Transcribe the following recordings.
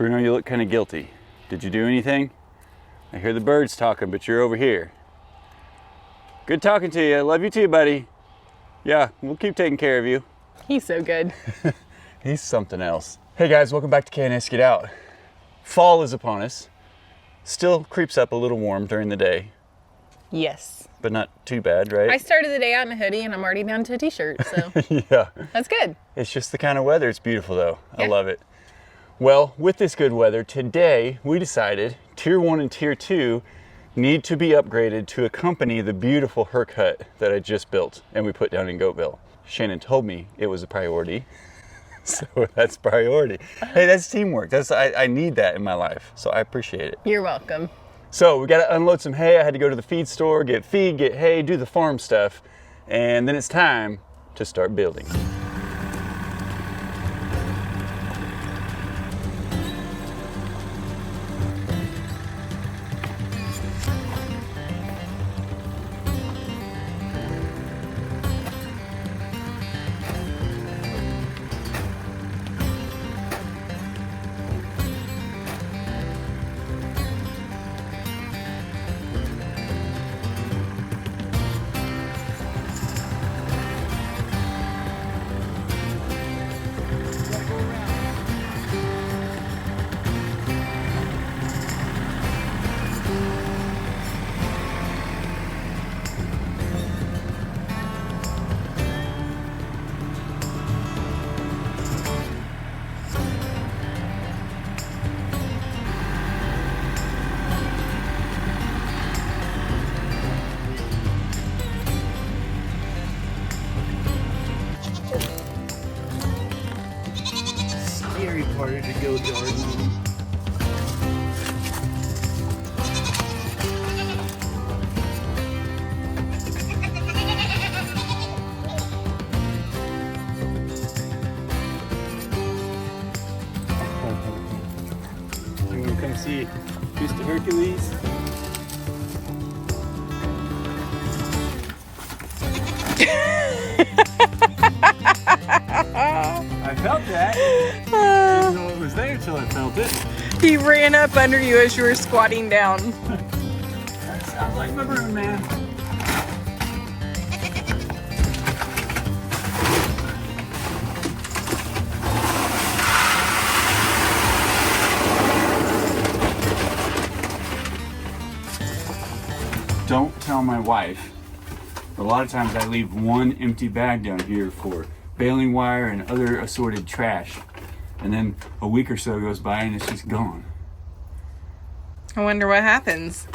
Bruno, you look kind of guilty. Did you do anything? I hear the birds talking, but you're over here. Good talking to you. Love you too, buddy. Yeah, we'll keep taking care of you. He's so good. He's something else. Hey guys, welcome back to K&S Get Out. Fall is upon us. Still creeps up a little warm during the day, Yes. but not too bad, right? I started the day out in a hoodie and I'm already down to a t-shirt, so Yeah. that's good. It's just the kind of weather. It's beautiful though. I Yeah. love it. Well, with this good weather, today we decided Tier 1 and Tier 2 need to be upgraded to accompany the beautiful herc hut that I just built and we put down in Goatville. Shannon told me it was a priority. So that's priority. Hey, that's teamwork. I need that in my life, so I appreciate it. You're welcome. So we got to unload some hay. I had to go to the feed store, get feed, get hay, do the farm stuff, and then it's time to start building. Scary part of the go garden. You want to come see Mr. Hercules? I felt that. I didn't know it was there till I felt it. He ran up under you as you were squatting down. That sounds like my broom man. Don't tell my wife. A lot of times I leave one empty bag down here for baling wire and other assorted trash. And then a week or so goes by and it's just gone. I wonder what happens.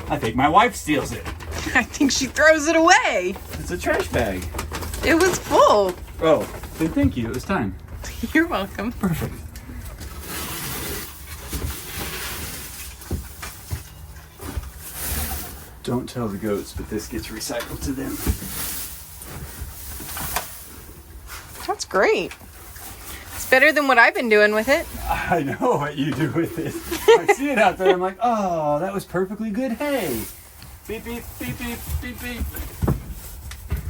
I think my wife steals it. I think she throws it away. It's a trash bag. It was full. Oh, then thank you. It was time. You're welcome. Perfect. Don't tell the goats, but this gets recycled to them. That's great. It's better than what I've been doing with it. I know what you do with it. I see it out there. I'm like, oh, that was perfectly good hay. Beep, beep, beep, beep, beep, beep.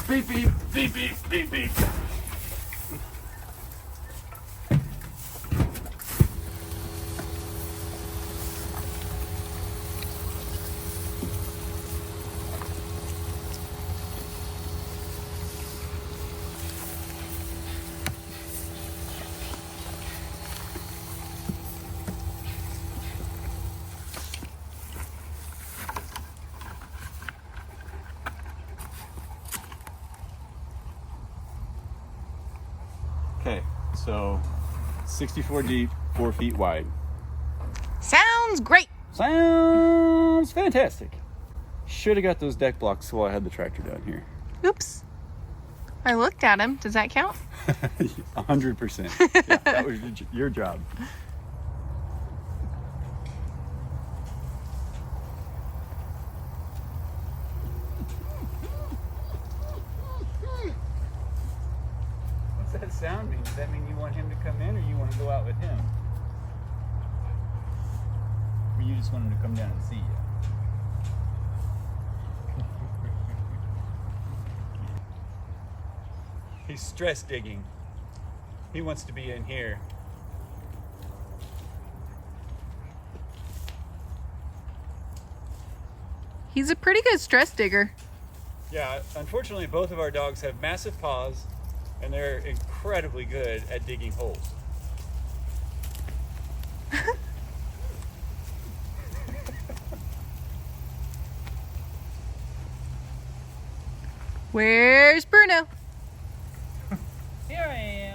Beep, beep, beep, beep, beep, beep. Okay, so 64 deep, 4 feet wide. Sounds great. Sounds fantastic. Should have got those deck blocks while I had the tractor down here. Oops. I looked at him. Does that count? 100%. Yeah, that was your job. What's that sound mean? Does that mean you want him to come in or you want to go out with him? Or you just want him to come down and see you? He's stress digging. He wants to be in here. He's a pretty good stress digger. Yeah, unfortunately both of our dogs have massive paws and they're incredibly good at digging holes. Where's Bruno? Here I am.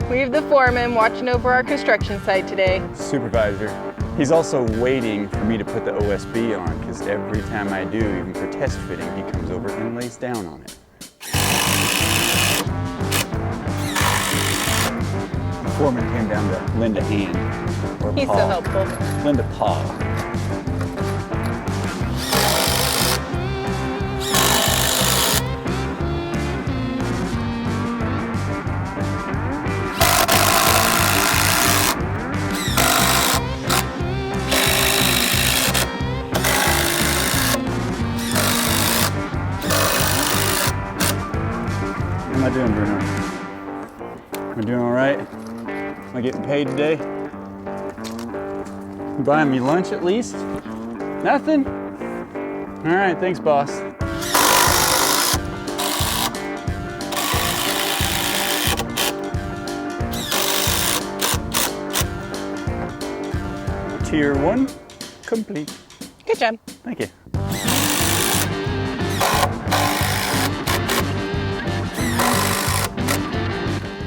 We have the foreman watching over our construction site today. Supervisor. He's also waiting for me to put the OSB on, because every time I do, even for test fitting, he comes over and lays down on it. The foreman came down to lend a hand. Or He's paw. so helpful. Lend a paw. How am I doing, Bruno? Am I doing all right? Am I getting paid today? You buying me lunch at least? Nothing? All right, thanks, boss. Tier 1 complete. Good job. Thank you.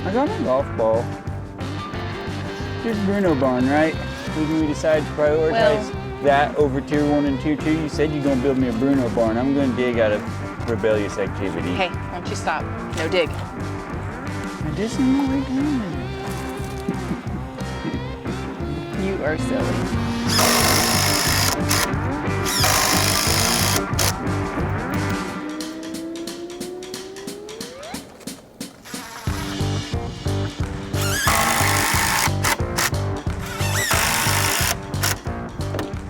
I got a golf ball. Here's Bruno barn, right? Who do we decide to prioritize? Well, that over tier 1 and tier 2. You said you're gonna build me a Bruno barn. I'm gonna dig out of rebellious activity. Hey, why don't you stop? No dig. I just know what we're doing. You are silly.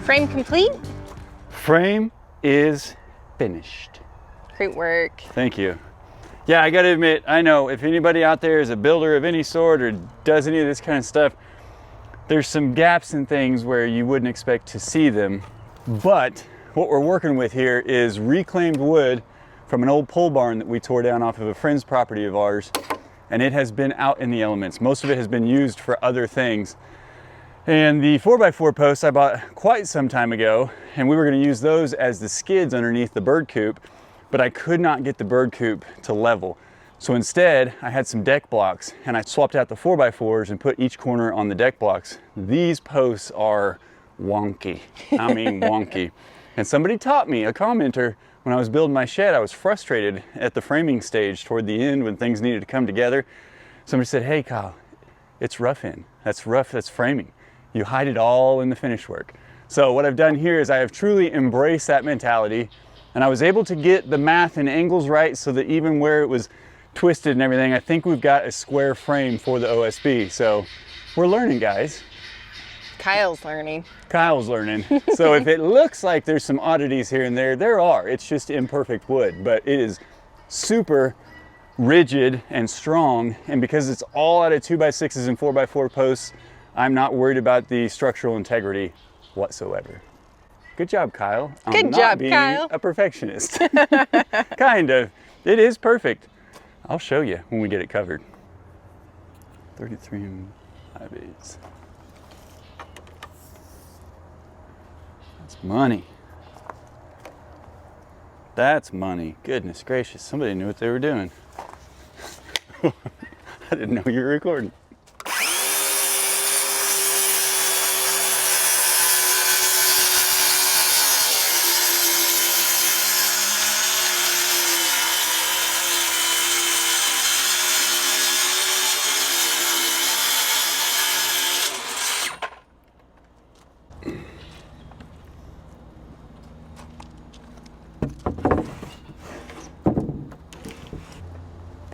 Frame complete? Frame is finished. Great work. Thank you. Yeah, I gotta admit, I know if anybody out there is a builder of any sort or does any of this kind of stuff, there's some gaps in things where you wouldn't expect to see them. But what we're working with here is reclaimed wood from an old pole barn that we tore down off of a friend's property of ours. And it has been out in the elements. Most of it has been used for other things. And the 4x4 posts I bought quite some time ago, and we were gonna use those as the skids underneath the bird coop, but I could not get the bird coop to level. So instead, I had some deck blocks and I swapped out the 4x4s and put each corner on the deck blocks. These posts are wonky. I mean wonky. And somebody taught me, a commenter, when I was building my shed, I was frustrated at the framing stage toward the end when things needed to come together. Somebody said, hey Kyle, it's rough in. That's rough, that's framing. You hide it all in the finish work. So what I've done here is I have truly embraced that mentality, and I was able to get the math and angles right so that even where it was twisted and everything, I think we've got a square frame for the OSB. So we're learning, guys. Kyle's learning. Kyle's learning. So if it looks like there's some oddities here and there are. It's just imperfect wood, but it is super rigid and strong. And because it's all out of 2x6s and 4x4 posts, I'm not worried about the structural integrity whatsoever. Good job, Kyle. Good job, Kyle. A perfectionist. Kind of. It is perfect. I'll show you when we get it covered. 33 5/8. That's money. That's money. Goodness gracious, somebody knew what they were doing. I didn't know you were recording.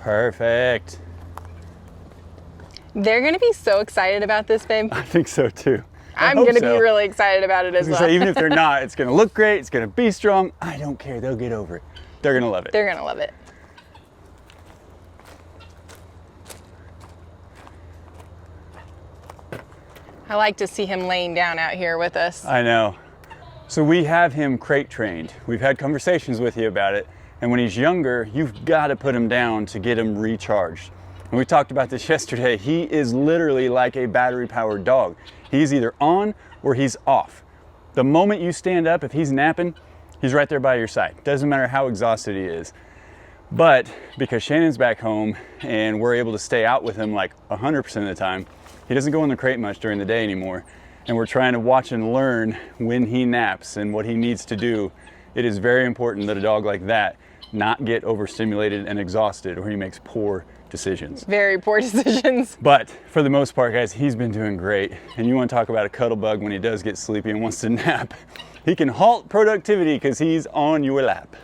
Perfect. They're gonna be so excited about this, babe. I think so too. I'm gonna be really excited about it as well. Say, even if they're not, it's gonna look great, it's gonna be strong. I don't care, they'll get over it. They're gonna love it. They're gonna love it. I like to see him laying down out here with us. I know. So we have him crate trained. We've had conversations with you about it. And when he's younger, you've got to put him down to get him recharged. And we talked about this yesterday. He is literally like a battery-powered dog. He's either on or he's off. The moment you stand up, if he's napping, he's right there by your side. Doesn't matter how exhausted he is. But because Shannon's back home and we're able to stay out with him like 100% of the time, he doesn't go in the crate much during the day anymore. And we're trying to watch and learn when he naps and what he needs to do. It is very important that a dog like that not get overstimulated and exhausted or he makes poor decisions. Very poor decisions. But for the most part, guys, he's been doing great. And you want to talk about a cuddle bug when he does get sleepy and wants to nap. He can halt productivity because he's on your lap.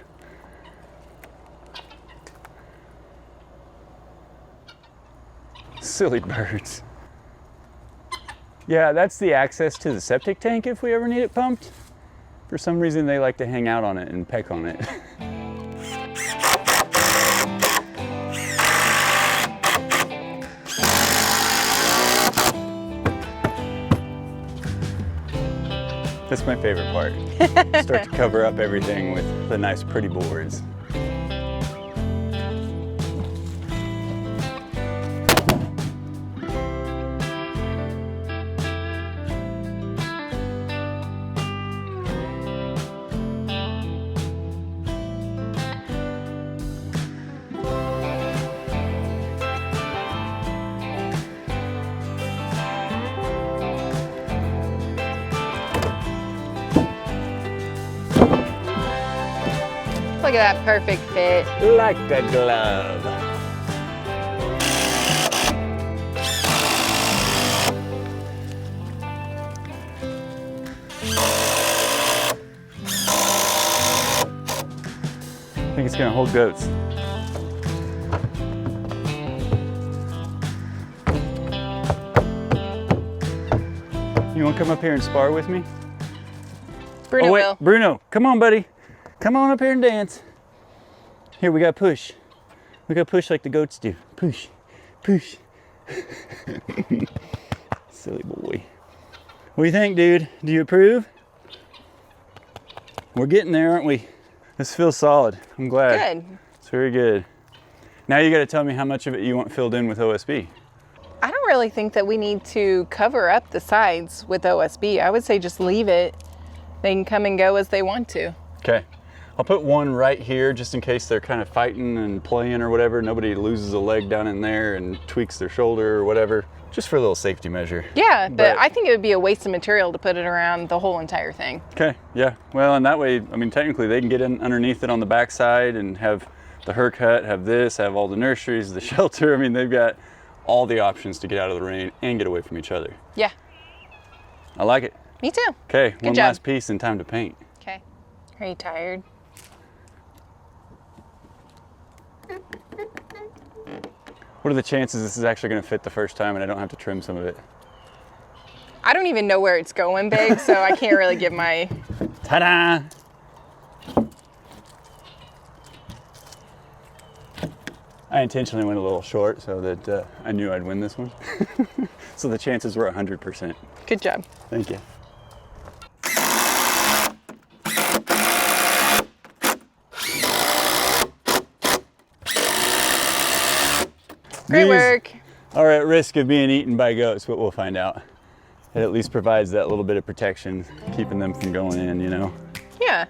Silly birds. Yeah, that's the access to the septic tank if we ever need it pumped. For some reason, they like to hang out on it and peck on it. That's my favorite part. Start to cover up everything with the nice pretty boards. Look at that perfect fit. Like a glove. I think it's gonna hold goats. You wanna come up here and spar with me? Bruno Oh wait, will. Bruno, come on, buddy. Come on up here and dance. Here, we gotta push. We gotta push like the goats do. Push, push. Silly boy. What do you think, dude? Do you approve? We're getting there, aren't we? This feels solid. I'm glad. Good. It's very good. Now you gotta tell me how much of it you want filled in with OSB. I don't really think that we need to cover up the sides with OSB. I would say just leave it. They can come and go as they want to. Okay. I'll put one right here just in case they're kind of fighting and playing or whatever. Nobody loses a leg down in there and tweaks their shoulder or whatever. Just for a little safety measure. Yeah, but I think it would be a waste of material to put it around the whole entire thing. Okay, yeah. Well, and that way, I mean, technically they can get in underneath it on the backside and have the herc hut, have this, have all the nurseries, the shelter. I mean, they've got all the options to get out of the rain and get away from each other. Yeah, I like it. me too. Okay, one job. last piece and time to paint. Okay. Are you tired? What are the chances this is actually going to fit the first time and I don't have to trim some of it? I don't even know where it's going, Big, so I can't really give my... Ta-da! I intentionally went a little short so that I knew I'd win this one. So the chances were 100%. Good job. Thank you. Great These work. are at risk of being eaten by goats, but we'll find out. It at least provides that little bit of protection, keeping them from going in, you know? Yeah.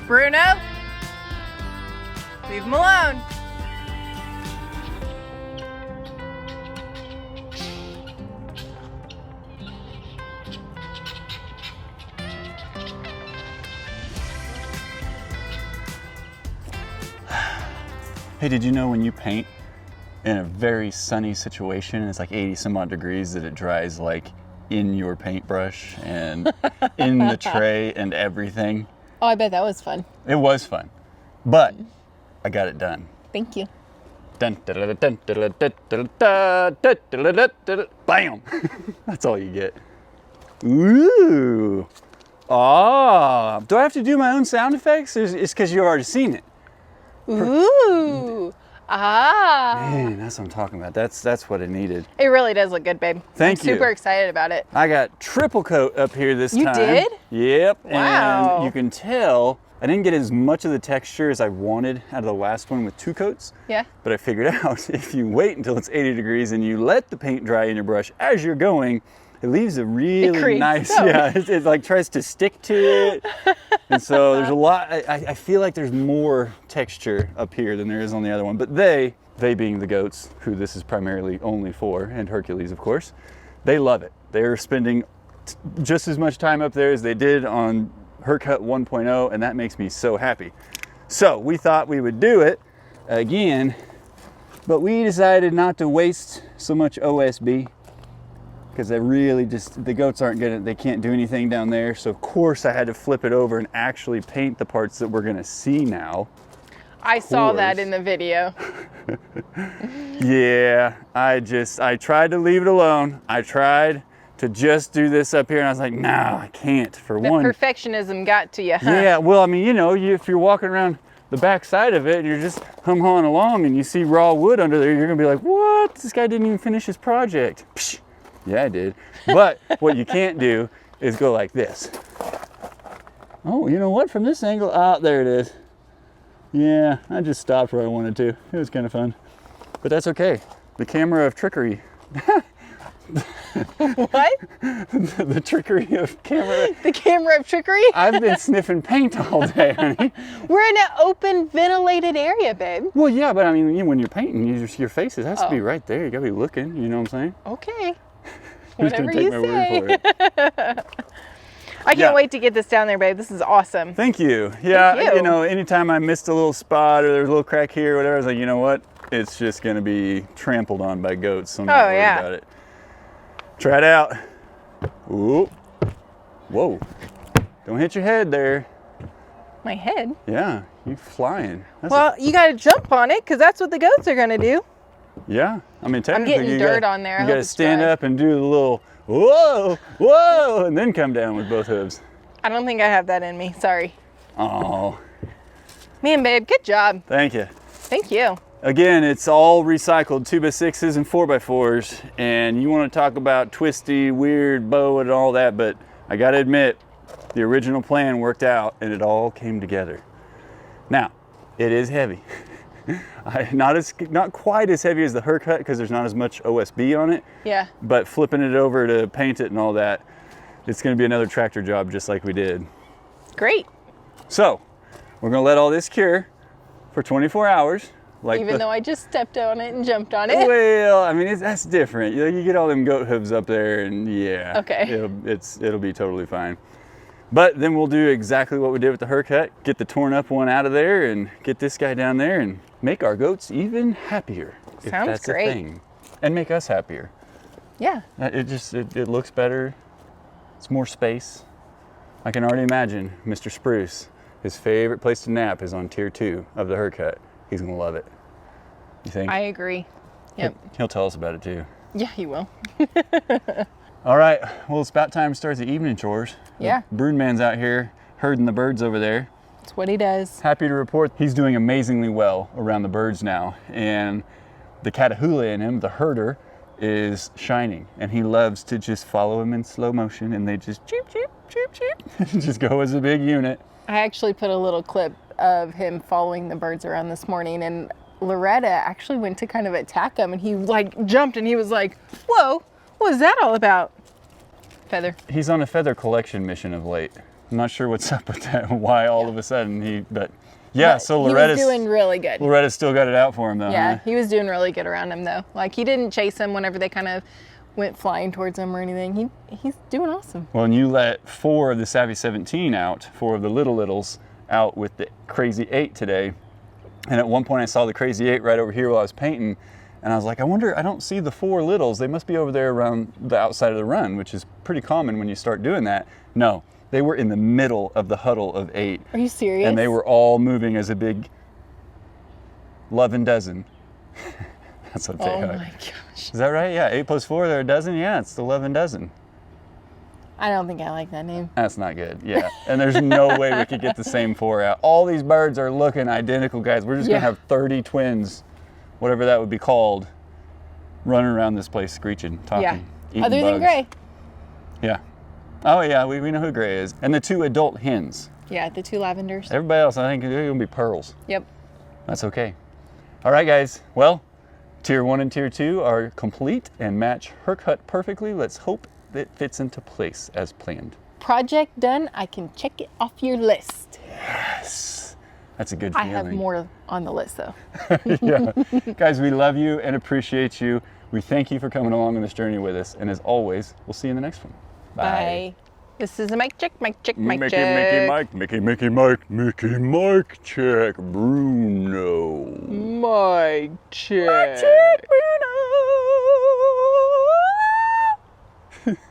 Bruno, leave him alone. Hey, did you know when you paint in a very sunny situation and it's like 80 some odd degrees that it dries like in your paintbrush and in the tray and everything? Oh, I bet that was fun. It was fun, but I got it done. Thank you. Dun, da, da, da, da, da, da, da, da, da, da, da, da, bam! That's all you get. Ooh, Ah, do I have to do my own sound effects? Or it's because you've already seen it. Ooh. Ah. Man, that's what I'm talking about. That's what I needed. It really does look good, babe. Thank you. I'm super excited about it. I got triple coat up here this You time. did? Yep. Wow. And you can tell I didn't get as much of the texture as I wanted out of the last one with 2 coats. Yeah. But I figured out if you wait until it's 80 degrees and you let the paint dry in your brush as you're going, it leaves a really creates nice, foam. yeah, it like tries to stick to it. And so there's a lot, I feel like there's more texture up here than there is on the other one. But they being the goats, who this is primarily only for, and Hercules, of course, they love it. They're spending just as much time up there as they did on Hercut 1.0, and that makes me so happy. So we thought we would do it again, but we decided not to waste so much OSB because the goats aren't gonna, they can't do anything down there. So of course I had to flip it over and actually paint the parts that we're gonna see now. I saw that in the video. Yeah, I tried to leave it alone. I tried to just do this up here and I was like, no, I can't for The one. perfectionism got to you, huh? Yeah, well, I mean, you know, if you're walking around the back side of it and you're just hum-hawing along and you see raw wood under there, you're gonna be like, what? This guy didn't even finish his project. Psh, yeah, I did. But what you can't do is go like this. Oh, you know what? From this angle, there it is. Yeah, I just stopped where I wanted to. It was kind of fun. But that's okay. The camera of trickery. What? The trickery of camera. The camera of trickery? I've been sniffing paint all day, honey. We're in an open, ventilated area, babe. Well, yeah, but I mean, when you're painting, your face, it has to be Oh. right there. You gotta be looking, you know what I'm saying? Okay. I'm just Whatever gonna take you my say. word for it. I can't Yeah. wait to get this down there, babe. This is awesome. Thank you. Yeah, Thank you. you know, anytime I missed a little spot or there's a little crack here or whatever, I was like, you know what? It's just gonna be trampled on by goats, so I'm not worried yeah. about it. Try it out. Ooh. Whoa. Don't hit your head there. My head? Yeah, you flying. That's Well, you got to jump on it because that's what the goats are going to do. yeah, I mean, technically getting you dirt gotta, on there. I You hope gotta it's stand dry. up and do the little whoa, whoa, and then come down with both hooves. I don't think I have that in me. Sorry. Oh, Man, babe, good job. thank you. Thank you. Again, it's all recycled 2x6s and 4x4s, and you want to talk about twisty, weird bow and all that, but I gotta admit, the original plan worked out and it all came together. Now, it is heavy. Not quite as heavy as the Hercut because there's not as much OSB on it, Yeah. but flipping it over to paint it and all that, it's gonna be another tractor job just like we did. Great. So, we're gonna let all this cure for 24 hours. Like Even though I just stepped on it and jumped on it. Well, I mean, that's different. You get all them goat hooves up there and yeah. Okay. It'll be totally fine. But then we'll do exactly what we did with the Hercut, get the torn up one out of there and get this guy down there and make our goats even happier. If Sounds that's great. a thing. And make us happier. Yeah. It looks better. It's more space. I can already imagine Mr. Spruce, his favorite place to nap is on tier 2 of the Hercut. He's gonna love it. You think? I agree. Yep. He'll tell us about it too. Yeah, he will. All right, well, it's about time to start the evening chores. Yeah. The broodman's out here herding the birds over there. That's what he does. Happy to report he's doing amazingly well around the birds now. And the Catahoula in him, the herder, is shining. And he loves to just follow him in slow motion and they just cheep, cheep, cheep, cheep. Just go as a big unit. I actually put a little clip of him following the birds around this morning, and Loretta actually went to kind of attack him, and he like jumped and he was like, whoa, what was that all about? Feather. He's on a feather collection mission of late. I'm not sure what's up with that, why all of a sudden but yeah, But so he Loretta's was doing really good. Loretta's still got it out for him though, Yeah, huh? he was doing really good around him though. Like he didn't chase him whenever they kind of went flying towards him or anything. He's doing awesome. Well, and you let 4 of the Savvy 17 out, 4 of the littles out with the Crazy 8 today. And at one point I saw the Crazy 8 right over here while I was painting. And I was like, I wonder, I don't see the 4 littles. They must be over there around the outside of the run, which is pretty common when you start doing that. No, they were in the middle of the huddle of 8. Are you serious? And they were all moving as a big loving dozen. That's what they Oh are. my gosh. Is that right? Yeah, 8 plus 4, they're a dozen. Yeah, it's the 11 dozen. I don't think I like that name. That's not good. Yeah. And there's no way we could get the same 4 out. All these birds are looking identical, guys. We're just going to have 30 twins, whatever that would be called, running around this place screeching, talking, eating Other than bugs. Gray. Yeah. Oh, yeah, we know who Gray is. And the 2 adult hens. Yeah, the 2 lavenders. Everybody else, I think, they're going to be pearls. Yep. That's okay. All right, guys. Well, tier 1 and tier 2 are complete and match her cut perfectly. Let's hope it fits into place as planned. Project done. I can check it off your list. Yes. That's a good I feeling. have more on the list, though. Yeah. Guys, we love you and appreciate you. We thank you for coming along on this journey with us. And as always, we'll see you in the next one. Bye. This is a mic check, mic check, mic Mickey, check. Mickey, Mike, check, Bruno. Mic check. Bruno.